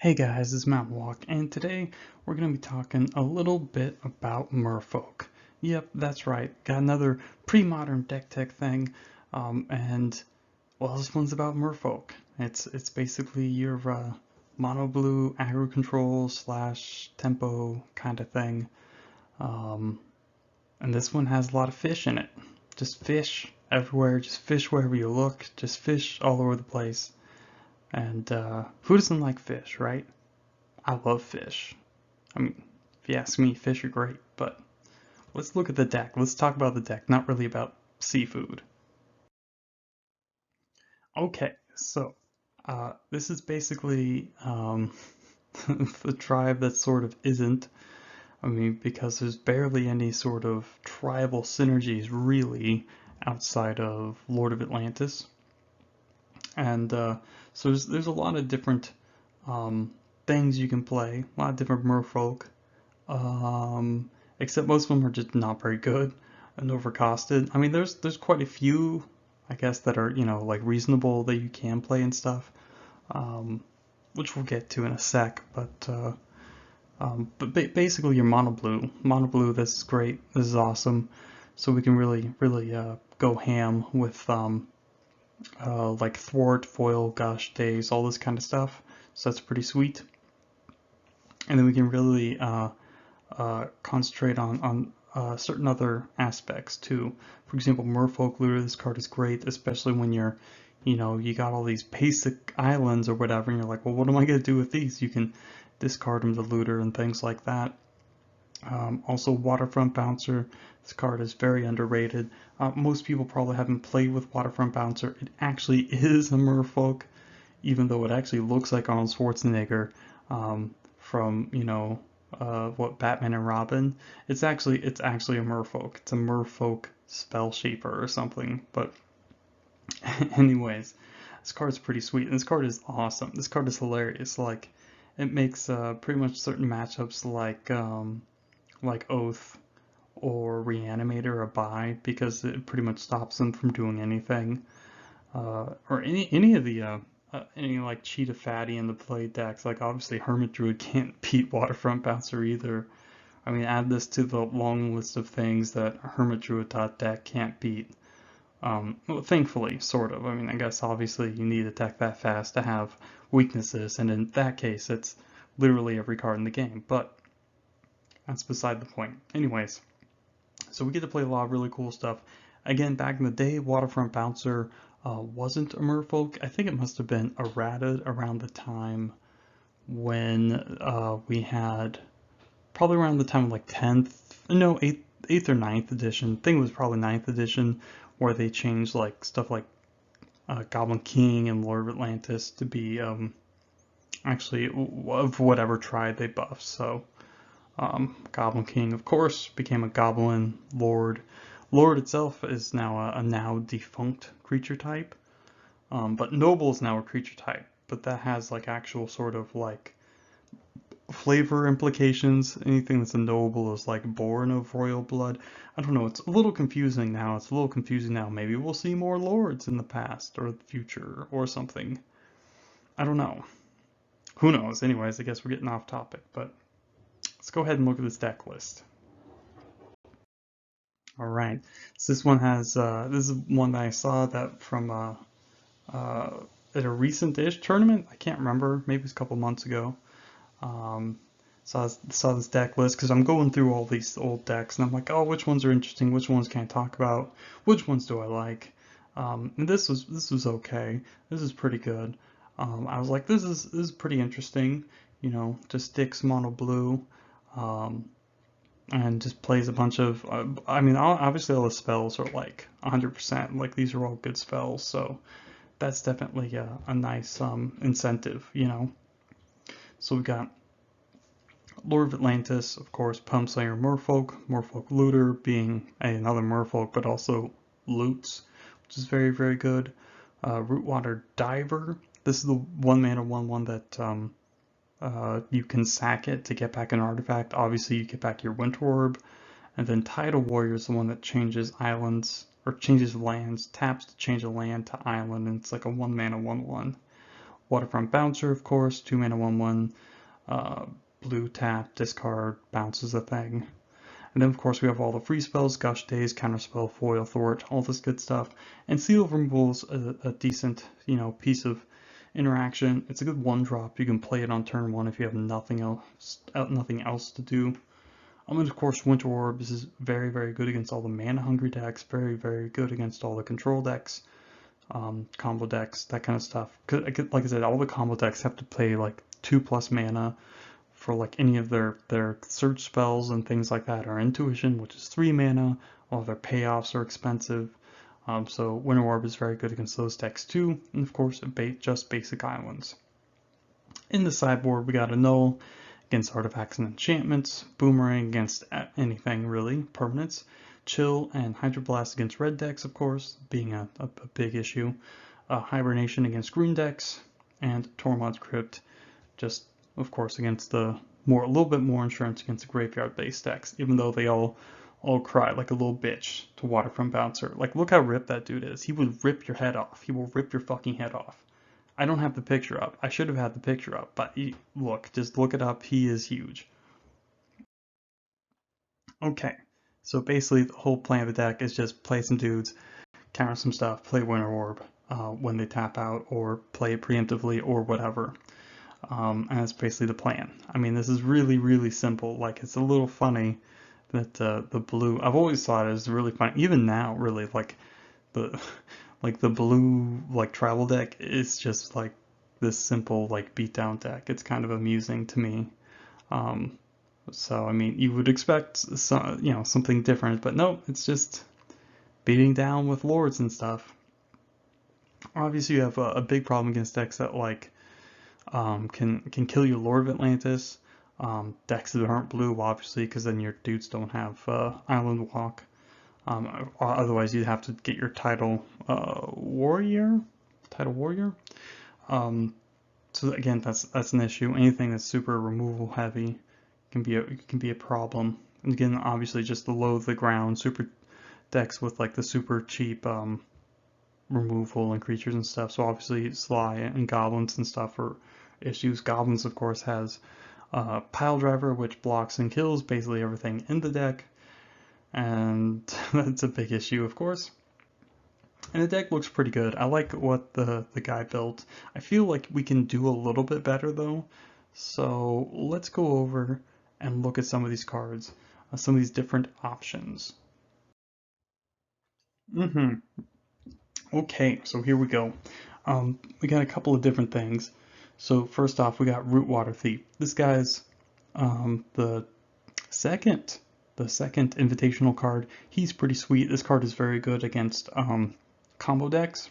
Hey guys, it's Mountain Walk, and today we're going to be talking a little bit about Merfolk. Yep, that's right. Got another pre-modern deck tech thing, and well, this one's about Merfolk. It's basically your mono blue aggro control slash tempo kind of thing, um, and this one has a lot of fish in it. Just fish everywhere, just fish wherever you look, just fish all over the place. And who doesn't like fish, right? I love fish. I mean, if you ask me, fish are great, but let's look at the deck. Let's talk about the deck, not really about seafood. Okay, so this is basically the tribe that sort of isn't. I mean, because there's barely any sort of tribal synergies really outside of Lord of Atlantis. And so there's a lot of different um, things you can play, a lot of different merfolk. Um, Except most of them are just not very good and overcosted. I mean, there's quite a few, I guess, that are like reasonable that you can play and stuff, um, which we'll get to in a sec. But basically, you're mono blue. This is great. This is awesome. So we can really go ham with like thwart, foil, gosh days, all this kind of stuff. So that's pretty sweet. And then we can really concentrate on certain other aspects too. For example, Merfolk Looter, this card is great, especially when you got all these basic islands or whatever, and you're like, well, what am I going to do with these? You can discard them to Looter and things like that. Also, Waterfront Bouncer, this card is very underrated. Most people probably haven't played with Waterfront Bouncer. It actually is a Merfolk, even though it actually looks like Arnold Schwarzenegger from what Batman and Robin. It's actually a Merfolk. It's a Merfolk spell shaper or something. But anyways, this card's pretty sweet. And this card is awesome. This card is hilarious. Like it makes pretty much certain matchups like Oath or Reanimator a buy because it pretty much stops them from doing anything. Or any of the any like Cheetah Fatty in the play decks. Like obviously Hermit Druid can't beat Waterfront Bouncer either. I mean, add this to the long list of things that Hermit Druid deck can't beat. Well, thankfully, sort of. I mean, I guess obviously you need a deck that fast to have weaknesses, and in that case, it's literally every card in the game. But that's beside the point. Anyways, so we get to play a lot of really cool stuff. Again, back in the day, Waterfront Bouncer wasn't a Merfolk. I think it must have been errated around the time when we had, probably around the time of like 10th, no, 8th or ninth edition. I think it was probably ninth edition, where they changed like stuff like Goblin King and Lord of Atlantis to be actually of whatever tribe they buffed. So Goblin King, of course, became a Goblin Lord. Lord itself is now a now defunct creature type, but Noble is now a creature type, but that has like actual sort of like flavor implications. Anything that's a noble is like born of royal blood. I don't know, it's a little confusing now. It's a little confusing now. Maybe we'll see more lords in the past or the future or something. I don't know. Who knows? Anyways, I guess we're getting off topic, but let's go ahead and look at this deck list. All right. So this one has this is one that I saw that from uh, at a recent-ish tournament. I can't remember. Maybe it was a couple months ago. Um, saw this deck list because I'm going through all these old decks and I'm like, oh, which ones are interesting? Which ones can I talk about? Which ones do I like? And this was okay. This is pretty good. I was like, this is pretty interesting. Just sticks mono blue. Um, and just plays a bunch of. I mean, obviously all the spells are like 100%. Like these are all good spells, so that's definitely a nice incentive. So we got Lord of Atlantis, of course, Pumpslayer Merfolk, Merfolk Looter being another Merfolk, but also loots, which is very, very good. Rootwater Diver. This is the 1 mana 1/1 that you can sack it to get back an artifact. Obviously, you get back your Winter Orb. And then Tidal Warrior is the one that changes islands, or changes lands, taps to change a land to island, and it's like a 1 mana 1/1. Waterfront Bouncer, of course, 2 mana 1/1, blue tap, discard, bounces a thing. And then of course we have all the free spells, Gush Days, Counterspell, Foil, Thwart, all this good stuff. And Seal of Removal's a decent, piece of interaction. It's a good 1-drop. You can play it on turn 1 if you have nothing else to do. And of course Winter Orbs is very, very good against all the mana hungry decks, very, very good against all the control decks, combo decks, that kind of stuff. Like I said, all the combo decks have to play like 2+ mana for like any of their search spells and things like that, or intuition, which is 3 mana. All their payoffs are expensive. So Winter Orb is very good against those decks too, and of course just basic islands. In the sideboard we got a Null against artifacts and enchantments, Boomerang against anything really, permanents, Chill and Hydroblast against red decks, of course, being a big issue, Hibernation against green decks, and Tormod's Crypt, just of course against a little bit more insurance against the graveyard-based decks, even though they all cry like a little bitch to Waterfront Bouncer. Like, look how ripped that dude is. He would rip your head off. He will rip your fucking head off. I don't have the picture up. I should have had the picture up, but just look it up. He is huge. Okay, so basically the whole plan of the deck is just play some dudes, counter some stuff, play Winter Orb when they tap out, or play it preemptively, or whatever. And that's basically the plan. I mean, this is really, really simple. Like, it's a little funny that the blue, I've always thought it was really funny, even now, really, like the blue like travel deck is just like this simple like beatdown deck. It's kind of amusing to me. So I mean, you would expect something different, but no, it's just beating down with lords and stuff. Obviously, you have a big problem against decks that like can kill your Lord of Atlantis. Decks that aren't blue, obviously, because then your dudes don't have Island Walk. Otherwise, you'd have to get your Tidal Warrior. So again, that's an issue. Anything that's super removal heavy can be a problem. And again, obviously, just the low to the ground super decks with like the super cheap removal and creatures and stuff. So obviously, Sly and Goblins and stuff are issues. Goblins, of course, has Pile Driver, which blocks and kills basically everything in the deck, and that's a big issue, of course. And the deck looks pretty good. I like what the guy built. I feel like we can do a little bit better though, so let's go over and look at some of these cards, some of these different options. Okay, so here we go. We got a couple of different things. So first off, we got Rootwater Thief. This guy's the second invitational card. He's pretty sweet. This card is very good against combo decks,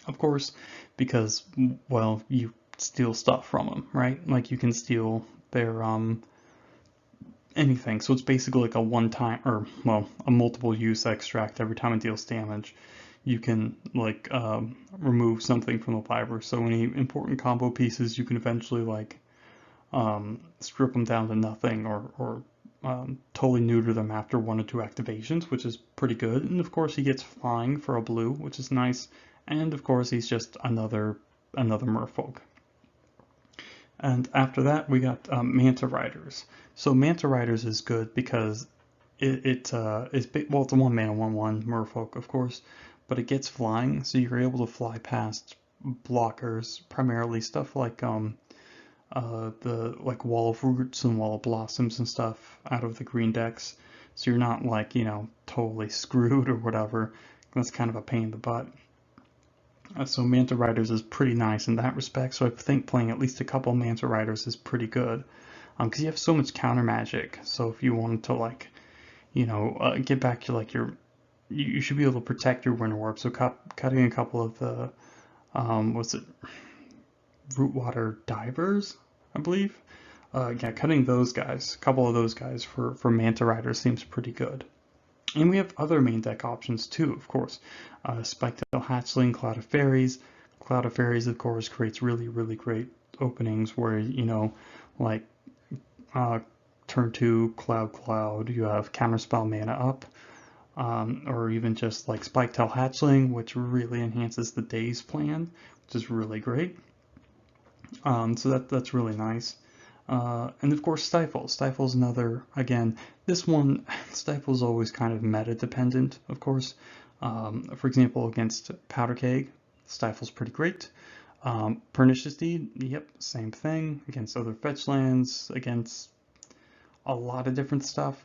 of course, because, well, you steal stuff from them, right? Like, you can steal their anything. So it's basically like a one-time, or, well, a multiple use extract. Every time it deals damage, you can like remove something from the library. So any important combo pieces, you can eventually like strip them down to nothing, or totally neuter them after 1 or 2 activations, which is pretty good. And of course he gets flying for a blue, which is nice. And of course he's just another Merfolk. And after that we got Manta Riders. So Manta Riders is good because it's a 1-mana 1/1 Merfolk, of course, but it gets flying, so you're able to fly past blockers, primarily stuff like the like Wall of Roots and Wall of Blossoms and stuff out of the green decks. So you're not like, totally screwed or whatever. That's kind of a pain in the butt. So Manta Riders is pretty nice in that respect. So I think playing at least a couple Manta Riders is pretty good, because you have so much counter magic. So if you wanted to like, get back to like you should be able to protect your Winter Orb. So cutting a couple of the what's it, Rootwater Divers, I believe. Yeah, cutting those guys, a couple of those guys for Manta Riders seems pretty good. And we have other main deck options too, of course. Spiketail Hatchling, Cloud of Fairies. Cloud of Fairies, of course, creates really, really great openings where, like turn 2, Cloud, you have Counterspell mana up. Or even just like Spiketail Hatchling, which really enhances the Daze plan, which is really great. So that's really nice. And of course, Stifle. Stifle's another, again, this one, Stifle's always kind of meta dependent, of course. For example, against Powder Keg, Stifle's pretty great. Pernicious Deed, yep, same thing. Against other fetch lands, against a lot of different stuff,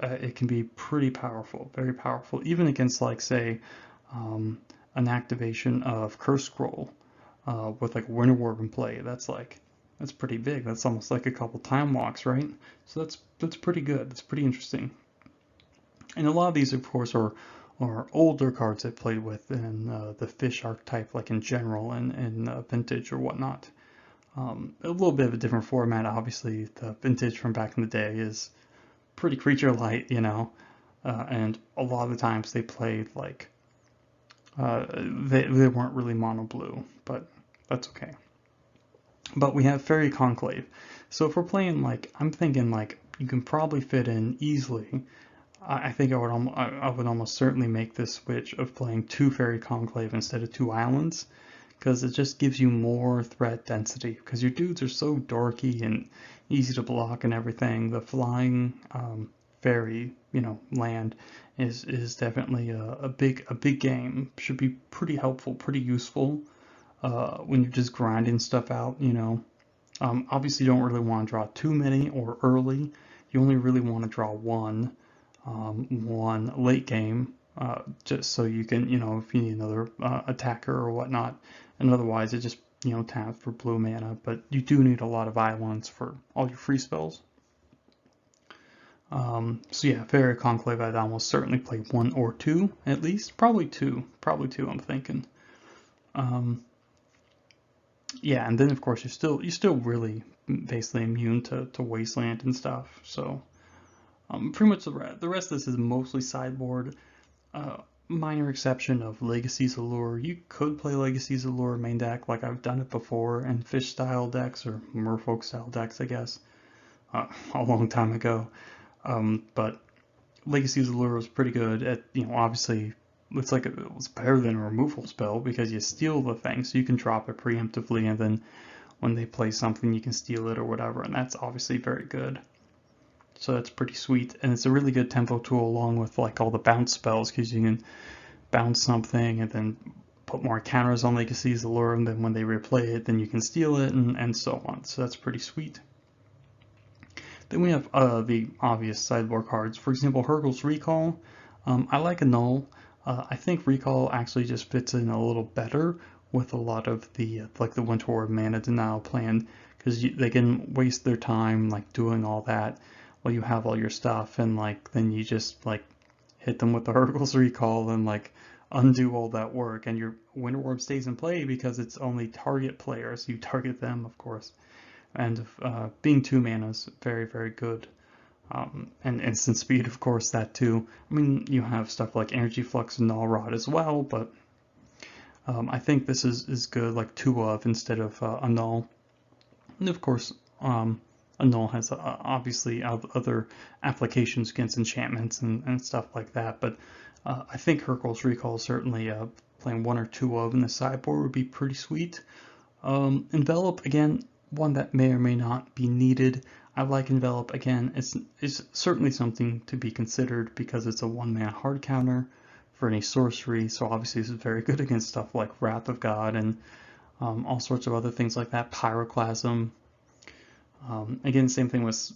it can be pretty powerful, very powerful. Even against, like, say, um, an activation of Curse Scroll with like Winter Warp in play. That's pretty big. That's almost like a couple time walks, right? So that's pretty good. That's pretty interesting. And a lot of these, of course, are older cards I've played with in the fish archetype, like in general and vintage or whatnot. A little bit of a different format, obviously. The vintage from back in the day is pretty creature light, and a lot of the times they played like they weren't really mono blue, but that's okay. But we have Fairy Conclave. So if we're playing, like, I'm thinking like you can probably fit in easily. I think I would almost certainly make this switch of playing 2 Fairy Conclave instead of 2 islands, because it just gives you more threat density. Because your dudes are so dorky and easy to block and everything. The flying fairy, land is definitely a big game. Should be pretty helpful, pretty useful when you're just grinding stuff out. Obviously, you don't really want to draw too many or early. You only really want to draw one late game, just so you can, if you need another attacker or whatnot. And otherwise, it just, taps for blue mana. But you do need a lot of islands for all your free spells. So yeah, Fairy Conclave, I'd almost certainly play 1 or 2 at least. Probably two, I'm thinking. Um, yeah, and then of course you're still really basically immune to Wasteland and stuff. So pretty much the rest of this is mostly sideboard. Minor exception of Legacy's Allure. You could play Legacy's Allure main deck, like I've done it before in fish style decks or Merfolk style decks, I guess, a long time ago. But Legacy's Allure was pretty good at, obviously it was better than a removal spell because you steal the thing, so you can drop it preemptively, and then when they play something, you can steal it or whatever, and that's obviously very good. So that's pretty sweet, and it's a really good tempo tool along with like all the bounce spells, because you can bounce something and then put more counters on Legacy's Allure, and then when they replay it, then you can steal it, and so on. So that's pretty sweet. Then we have the obvious sideboard cards. For example, Hurkyl's Recall. I like Annul. I think Recall actually just fits in a little better with a lot of the like the Winter War mana denial plan, because they can waste their time like doing all that while you have all your stuff, and like then you just like hit them with the Hurkyl's Recall and like undo all that work, and your Winter Orb stays in play because it's only target players. You target them, of course, and being 2 mana is very, very good. And instant speed, of course, that too. I mean, you have stuff like Energy Flux and Null Rod as well, but I think this is good, like 2 of instead of Annul. And of course, Annul has obviously other applications against enchantments and stuff like that, but I think Hurkyl's Recall certainly playing 1 or 2 of in the sideboard would be pretty sweet. Envelop, again, one that may or may not be needed. I like Envelop. Again, it's certainly something to be considered because it's a 1-mana hard counter for any sorcery, so obviously this is very good against stuff like Wrath of God and all sorts of other things like that, Pyroclasm. Again, same thing with,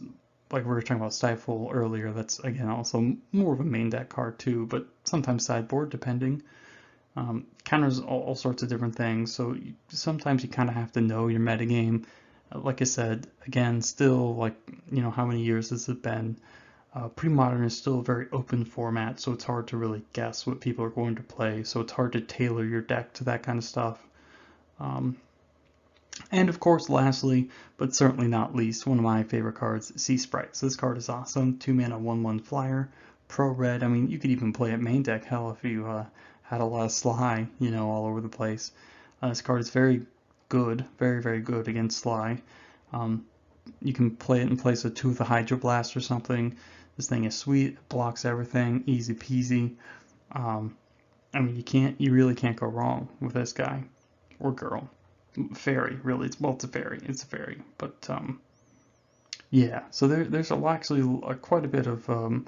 like we were talking about Stifle earlier, that's again also more of a main deck card too, but sometimes sideboard depending. Counters all sorts of different things, so sometimes you kind of have to know your metagame. Like I said, again, still, like, how many years has it been? Premodern is still a very open format, so it's hard to really guess what people are going to play, so it's hard to tailor your deck to that kind of stuff. And of course, lastly, but certainly not least, one of my favorite cards, Sea Sprites. This card is awesome. 2-mana, 1/1 flyer, pro red. I mean, you could even play it main deck, hell, if you had a lot of Sly, all over the place. This card is very good, very, very good against Sly. You can play it in place of 2 of the Hydro Blast or something. This thing is sweet, it blocks everything, easy peasy. I mean, you really can't go wrong with this guy or girl. fairy, really. It's a fairy. It's a fairy. But yeah, so there's actually quite a bit of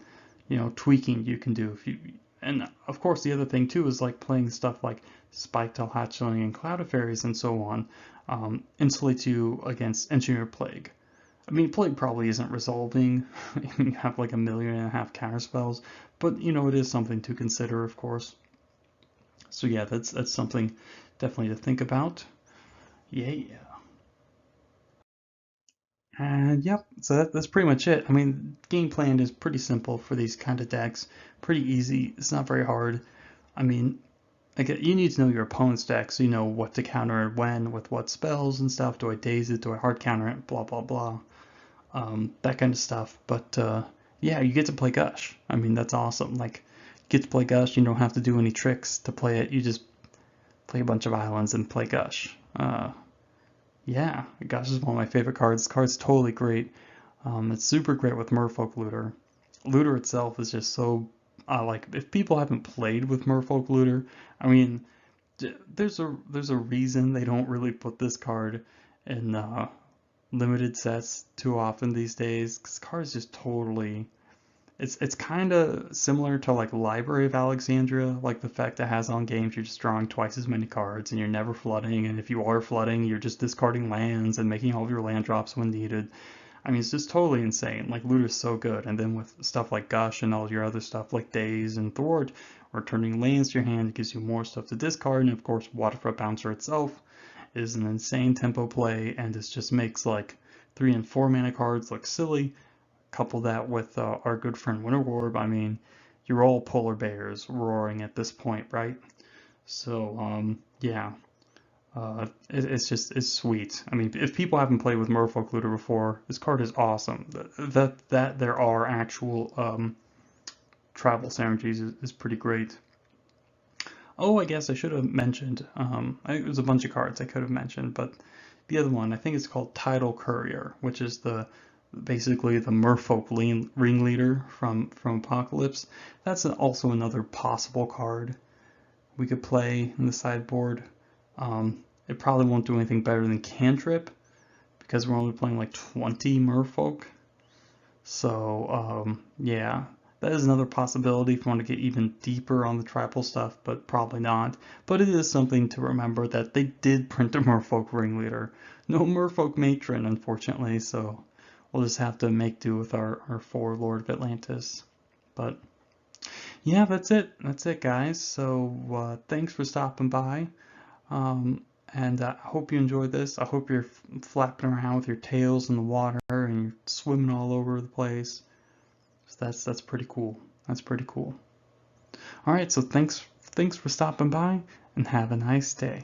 tweaking you can do if you. And of course, the other thing too is like playing stuff like Spiketail Hatchling and Cloud of Fairies and so on insulates you against Engineer Plague. I mean, Plague probably isn't resolving. You have like 1.5 million counter spells, but it is something to consider, of course. So yeah, that's something definitely to think about. Yeah. And yep, so that's pretty much it. I mean, game plan is pretty simple for these kind of decks. Pretty easy. It's not very hard. I mean, like you need to know your opponent's deck so you know what to counter it when, with what spells and stuff. Do I daze it? Do I hard counter it? Blah blah blah. That kind of stuff. But yeah, you get to play Gush. I mean, that's awesome. Like, you get to play Gush. You don't have to do any tricks to play it. You just play a bunch of islands and play Gush. Yeah, Gush is one of my favorite cards. This card's totally great. It's super great with Merfolk Looter. Looter itself is just so like if people haven't played with Merfolk Looter, I mean, there's a reason they don't really put this card in limited sets too often these days. This card is just totally. It's kind of similar to like Library of Alexandria, like the effect it has on games. You're just drawing twice as many cards and you're never flooding. And if you are flooding, you're just discarding lands and making all of your land drops when needed. I mean, it's just totally insane. Like Looter's so good. And then with stuff like Gush and all your other stuff like Daze and Thwart, returning lands to your hand, it gives you more stuff to discard. And of course, Waterfront Bouncer itself is an insane tempo play, and it just makes like 3 and 4 mana cards look silly. Couple that with our good friend Winterorb. I mean, you're all polar bears roaring at this point, right? So yeah, it's sweet. I mean, if people haven't played with Merfolk Looter before, this card is awesome. That there are actual travel synergies is pretty great. Oh, I guess I should have mentioned. It was a bunch of cards I could have mentioned, but the other one I think it's called Tidal Courier, which is basically the Merfolk ringleader from Apocalypse. That's also another possible card we could play in the sideboard. It probably won't do anything better than Cantrip because we're only playing like 20 Merfolk. So yeah, that is another possibility if you want to get even deeper on the tribal stuff, but probably not. But it is something to remember that they did print a Merfolk ringleader. No Merfolk matron, unfortunately, so we'll just have to make do with our 4 Lord of Atlantis. But yeah, that's it. That's it, guys. So thanks for stopping by. And I hope you enjoyed this. I hope you're flapping around with your tails in the water and you're swimming all over the place. So that's pretty cool. That's pretty cool. All right, so thanks for stopping by and have a nice day.